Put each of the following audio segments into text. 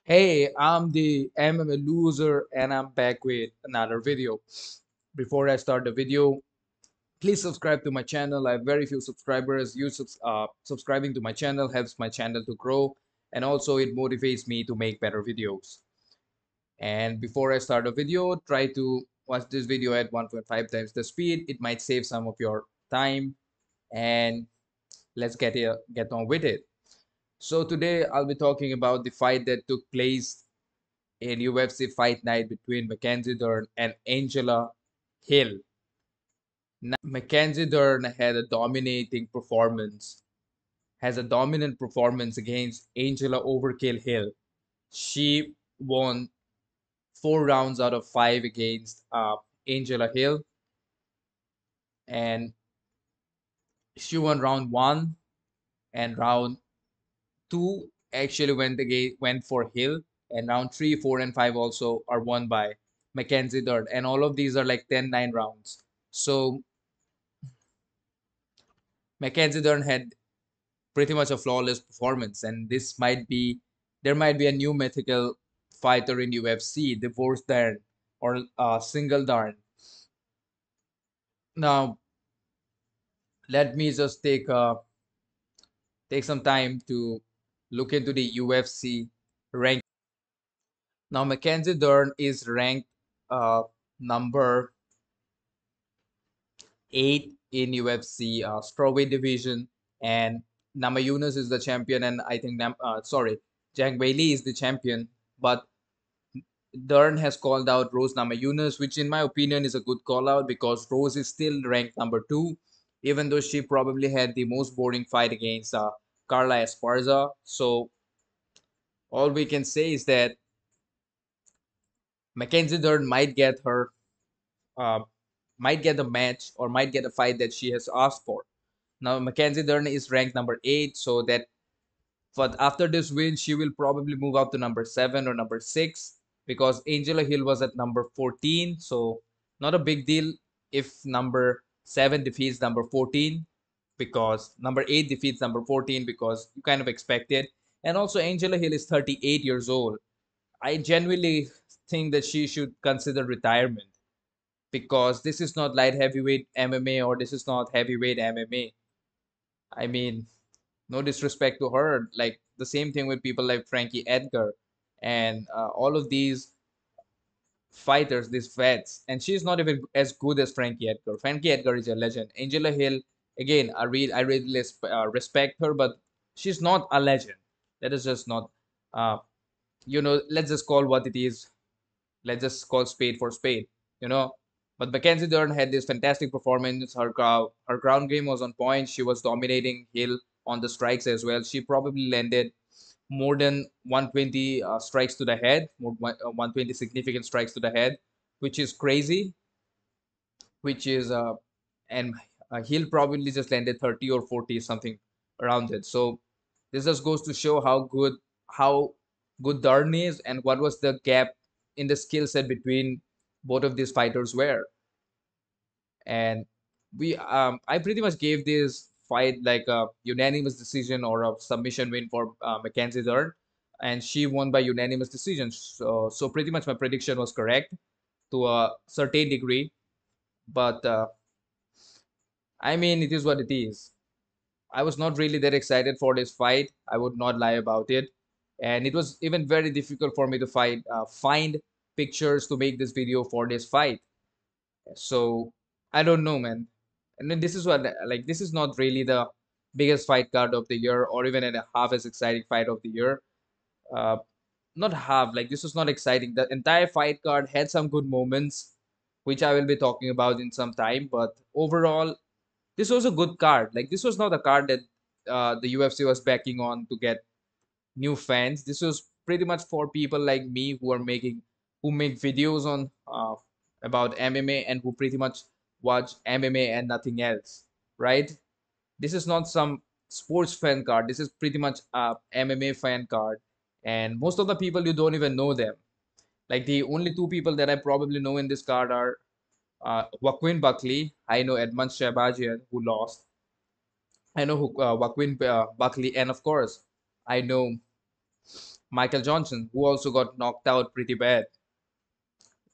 Hey, I'm the MMA loser and I'm back with another video. Before I start the video, please subscribe to my channel. I have very few subscribers. Subscribing to my channel helps my channel to grow and also it motivates me to make better videos. And before I start the video, try to watch this video at 1.5 times the speed. It might save some of your time and let's get on with it. So today I'll be talking about the fight that took place in UFC Fight Night between Mackenzie Dern and Angela Hill. Now, Mackenzie Dern had a dominant performance against Angela Overkill Hill. She won 4 rounds out of 5 against Angela Hill, and she won round 1 and round 2 actually went for Hill, and round 3, 4, and 5 also are won by Mackenzie Dern, and all of these are like 10-9 rounds. So Mackenzie Dern had pretty much a flawless performance, and there might be a new mythical fighter in UFC, Divorce Dern or Single Dern. Now, let me just take some time to look into the UFC rank. Now, Mackenzie Dern is ranked number 8 in UFC strawweight division, and Namajunas is the champion, and I think Jang Wei is the champion, but Dern has called out Rose Namajunas, which in my opinion is a good call out because Rose is still ranked number 2, even though she probably had the most boring fight against Carla Esparza. So all we can say is that Mackenzie Dern uh, might get a match or might get a fight that she has asked for. Now Mackenzie Dern is ranked number 8, so that but after this win, she will probably move up to number 7 or number 6 because Angela Hill was at number 14. So, not a big deal if number 7 defeats number 14 because number 8 defeats number 14 because you kind of expect it. And also, Angela Hill is 38 years old. I genuinely think that she should consider retirement because this is not light heavyweight MMA or this is not heavyweight MMA. I mean, no disrespect to her, like the same thing with people like Frankie Edgar and all of these fighters, these vets, and she's not even as good as Frankie Edgar. Frankie Edgar is a legend. Angela Hill, again, I really respect her, but she's not a legend. That is just not, uh, let's just call what it is. Let's just call spade for spade, you know. But Mackenzie Dern had this fantastic performance. Her ground game was on point. She was dominating Hill on the strikes as well. She probably landed more than 120 strikes to the head, 120 significant strikes to the head, which is crazy. Which is and Hill probably just landed 30 or 40 something around it. So this just goes to show how good Dern is and what was the gap in the skill set between both of these fighters were. And I pretty much gave this fight like a unanimous decision or a submission win for Mackenzie Dern, and she won by unanimous decision. So pretty much my prediction was correct to a certain degree, but I mean it is what it is. I was not really that excited for this fight. I would not lie about it, and it was even very difficult for me to find pictures to make this video for this fight. So I don't know, man. And then this is what like this is not really the biggest fight card of the year, or even a half as exciting fight of the year. Uh, Not half. Like this was not exciting. The entire fight card had some good moments, which I will be talking about in some time. But overall, this was a good card. Like this was not a card that the UFC was backing on to get new fans. This was pretty much for people like me who make videos on about MMA and who pretty much watch MMA and nothing else, right? This is not some sports fan card. This is pretty much a MMA fan card, and most of the people you don't even know them. Like the only two people that I probably know in this card are Joaquin Buckley. I know Edman Sebastian who lost. I know Joaquin Buckley, and of course, I know Michael Johnson, who also got knocked out pretty bad.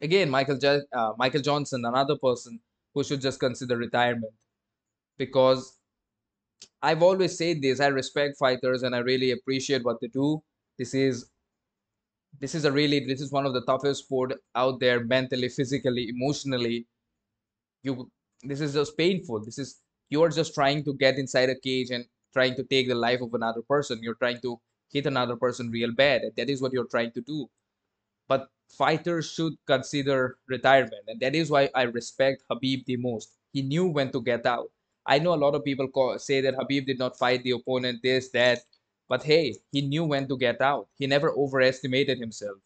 Again, Michael Johnson, another person who should just consider retirement, because I've always said this. I respect fighters and I really appreciate what they do. This is this is one of the toughest sport out there, mentally, physically, emotionally. You This is just painful. You are just trying to get inside a cage and trying to take the life of another person. You're trying to hit another person real bad. And that is what you're trying to do. But fighters should consider retirement, and that is why I respect Habib the most. He knew when to get out. I know a lot of people say that Habib did not fight the opponent, this, that, but hey, he knew when to get out. He never overestimated himself.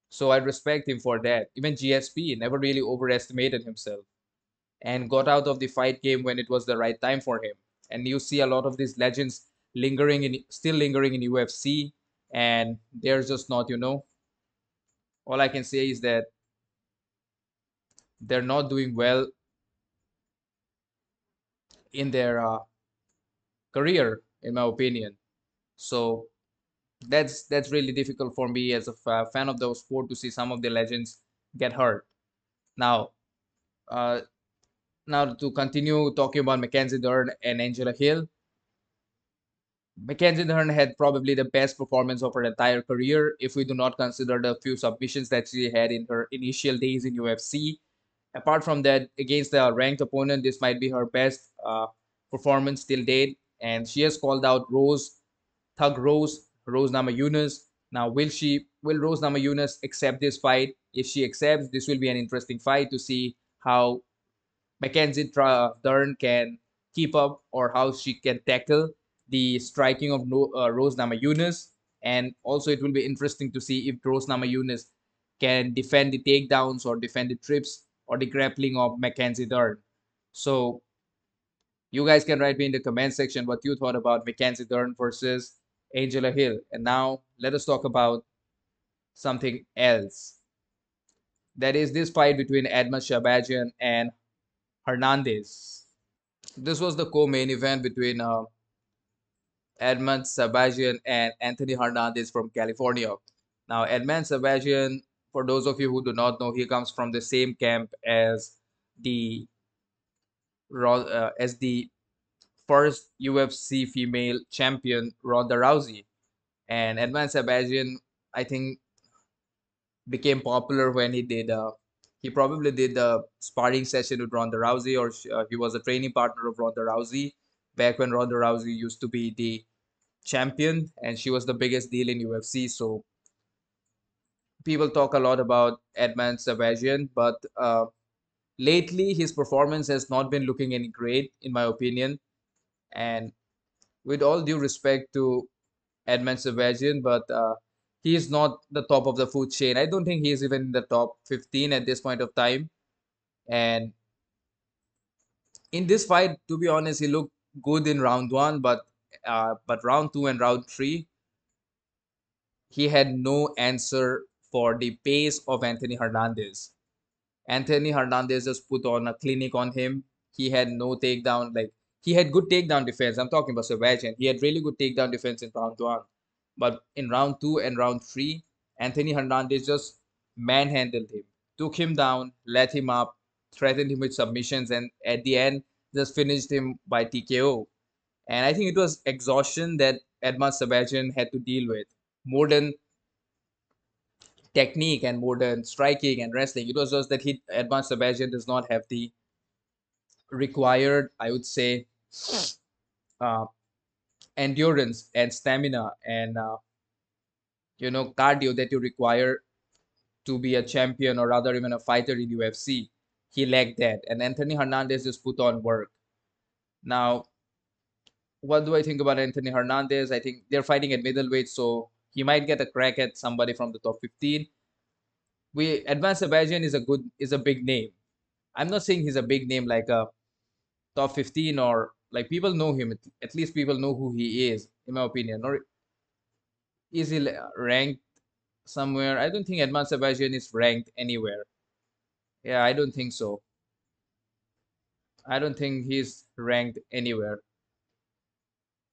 So I respect him for that. Even GSP never really overestimated himself and got out of the fight game when it was the right time for him. And you see a lot of these legends still lingering in UFC, and they're just not, all I can say is that they're not doing well in their career, in my opinion. So that's really difficult for me as a fan of the sport to see some of the legends get hurt. Now, uh, now to continue talking about Mackenzie Dern and Angela Hill, Mackenzie Dern had probably the best performance of her entire career if we do not consider the few submissions that she had in her initial days in UFC. Apart from that, against the ranked opponent, this might be her best performance till date. And she has called out Rose Namajunas. Now, will Rose Namajunas accept this fight? If she accepts, this will be an interesting fight to see how Dern can keep up or how she can tackle the striking of Rose Namajunas. And also, it will be interesting to see if Rose Namajunas can defend the takedowns or defend the trips or the grappling of Mackenzie Dern. So, you guys can write me in the comment section what you thought about Mackenzie Dern versus Angela Hill. And now, let us talk about something else. That is this fight between Edman Shabazian and Hernandez. This was the co-main event between Edmund Sebastian and Anthony Hernandez from California. Now, Edmund Sebastian, for those of you who do not know, he comes from the same camp as the as the first UFC female champion Ronda Rousey. And Edmund Sebastian, I think, became popular when he probably did a sparring session with Ronda Rousey, or he was a training partner of Ronda Rousey back when Ronda Rousey used to be the champion and she was the biggest deal in UFC. So people talk a lot about Edman Sebastian, but lately his performance has not been looking any great, in my opinion. And with all due respect to Edman Sebastian, but he is not the top of the food chain. I don't think he is even in the top 15 at this point of time. And in this fight, to be honest, he looked good in round one, but round two and round three, he had no answer for the pace of Anthony Hernandez. Anthony Hernandez just put on a clinic on him. He had no takedown. Like, he had good takedown defense. I'm talking about Sebastian. He had really good takedown defense in round one. But in round two and round three, Anthony Hernandez just manhandled him, took him down, let him up, threatened him with submissions, and at the end, just finished him by TKO. And I think it was exhaustion that Edmund Sebastian had to deal with more than technique and more than striking and wrestling. It was just that Edmund Sebastian does not have the required, I would say, uh, endurance and stamina and cardio that you require to be a champion or rather even a fighter in UFC. He lacked that, and Anthony Hernandez just put on work. Now, what do I think about Anthony Hernandez? I think they're fighting at middleweight, so he might get a crack at somebody from the top 15. Advanced Sebastian is a big name. I'm not saying he's a big name like a top 15 or like people know him. At least people know who he is, in my opinion. Or is he ranked somewhere? I don't think Edman Sebastian is ranked anywhere. Yeah, I don't think so. I don't think he's ranked anywhere.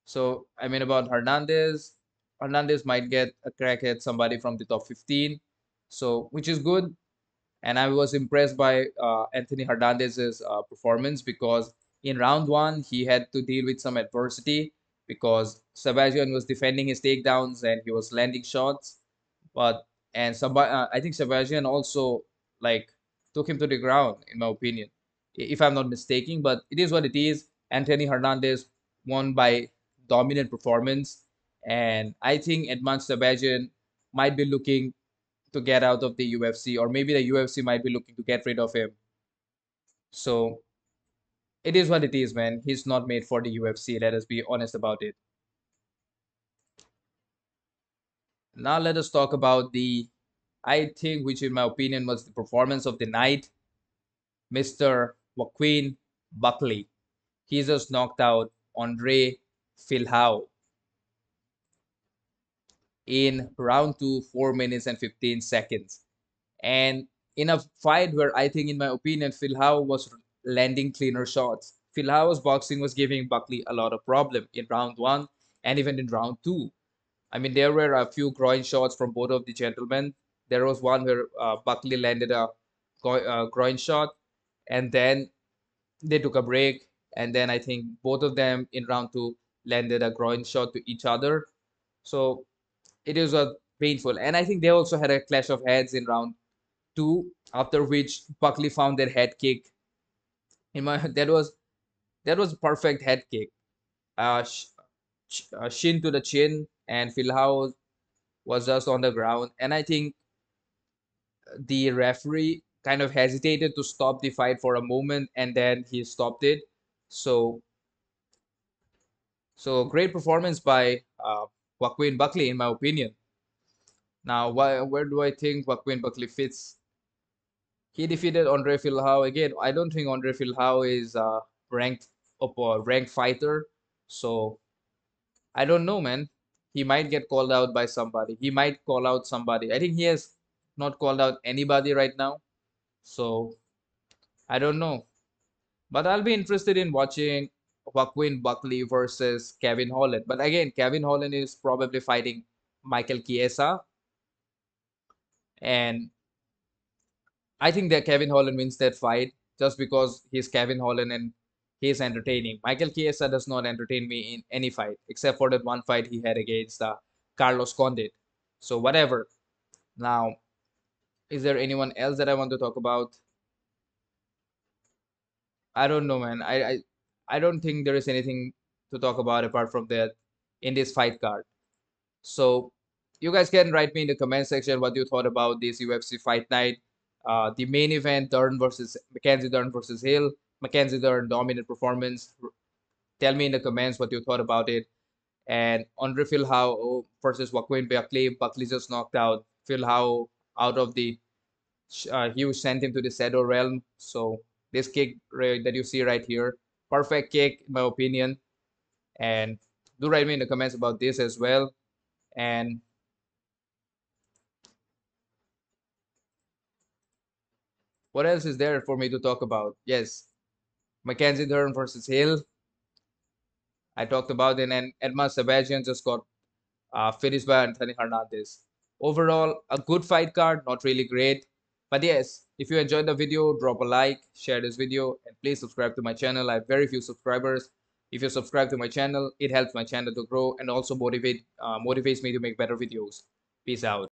So, I mean, about Hernandez, Hernandez might get a crack at somebody from the top 15, so which is good. And I was impressed by Anthony Hernandez's performance because in round one he had to deal with some adversity because Sebastian was defending his takedowns and he was landing shots, but I think Sebastian also like took him to the ground in my opinion, if I'm not mistaken. But it is what it is. Anthony Hernandez won by dominant performance, and I think Edman Sebastian might be looking to get out of the UFC, or maybe the UFC might be looking to get rid of him. So it is what it is, man. He's not made for the UFC. Let us be honest about it. Now let us talk about I think, which in my opinion was the performance of the night, Mr. Joaquin Buckley. He just knocked out Andre Filhao in round two, 4 minutes and 15 seconds. And in a fight where I think, in my opinion, Filhao was landing cleaner shots. Filhao's boxing was giving Buckley a lot of problem in round one and even in round two. I mean, there were a few groin shots from both of the gentlemen. There was one where Buckley landed a groin shot, and then they took a break, and then I think both of them in round two landed a groin shot to each other. So it was a painful, and I think they also had a clash of heads in round two, after which Buckley found that head kick. In my that was perfect head kick, shin to the chin, and Filhao was just on the ground. And I think the referee kind of hesitated to stop the fight for a moment, and then he stopped it. So great performance by Joaquin Buckley, in my opinion. Now, where do I think Joaquin Buckley fits? He defeated Andre Filhao again. I don't think Andre Filhao is ranked ranked fighter, so I don't know, man. He might get called out by somebody. He might call out somebody. I think he has not called out anybody right now, so I don't know. But I'll be interested in watching Joaquin Buckley versus Kevin Holland. But again, Kevin Holland is probably fighting Michael Chiesa, and I think that Kevin Holland wins that fight just because he's Kevin Holland and he's entertaining. Michael Chiesa does not entertain me in any fight except for that one fight he had against Carlos Condit. So whatever. Now, is there anyone else that I want to talk about? I don't know, man. I don't think there is anything to talk about apart from that in this fight card. So you guys can write me in the comment section what you thought about this UFC fight night. The main event, Dern versus Mackenzie Dern versus Hill. Mackenzie Dern dominant performance. Tell me in the comments what you thought about it. And Andre Filhao versus Joaquin Buckley. Buckley just knocked out Filhao out of the huge, sent him to the shadow realm. So this kick that you see right here, perfect kick in my opinion. And do write me in the comments about this as well. And what else is there for me to talk about? Yes, Mackenzie Dern versus Hill. I talked about it, and Edman Sebastian just got finished by Anthony Hernandez. Overall, a good fight card, not really great. But yes, if you enjoyed the video, drop a like, share this video, and please subscribe to my channel. I have very few subscribers. If you subscribe to my channel, it helps my channel to grow and also motivates me to make better videos. Peace out.